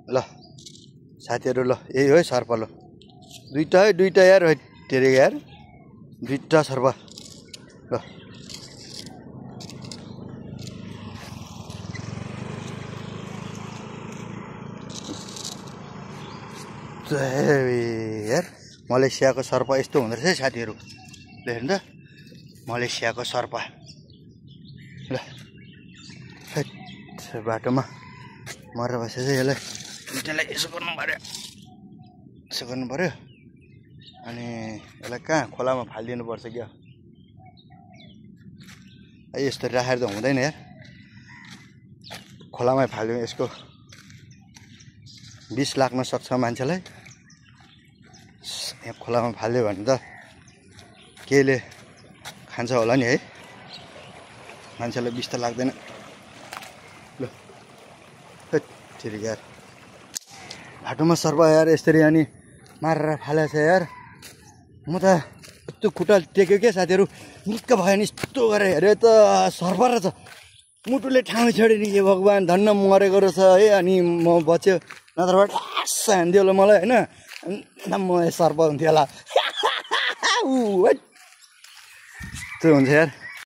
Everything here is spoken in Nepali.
ल साथीहरु ल यही हो है सर्प ल दुईटा यार तेरे यार दुईटा सर्प ल यार मलेसियाको सर्प यस्तो हुँदो रहेछ है साथीहरु देख्नु त मलेसियाको सर्प ल बाटोमा मरेर बसेछ यसलाई यसो गर्नु पर्यो अनि यसलाई कहाँ खोलामा फालिदिनु पर्छ क्या यस्तो राखेर त हुँदैन यार खोलामै फाल्यो यसको विष लाग्न सक्छ मान्छेलाई यहाँ खोलामा फाल्यो भने त केले खान्छ होला नि है मान्छेलाई विष त लाग्दैन ल ठिक यार बाटोमा सर्प यार यसरी अनि मारेर फालेछ यार म त यस्तो खुट्टा टेक्यो क्या साथीहरु निक्क भयो नि यस्तो गरेर हेऱ्यो त सर्प रहेछ मुटुले ठाउँ छोड्यो नि हे भगवान् धन्न मरेको रहेछ है अनि म बच्यो नत्रबाट आस हान्दियो होला मलाई हैन म सर्प हुन्थ्यो होला त्यो हुन्छ यार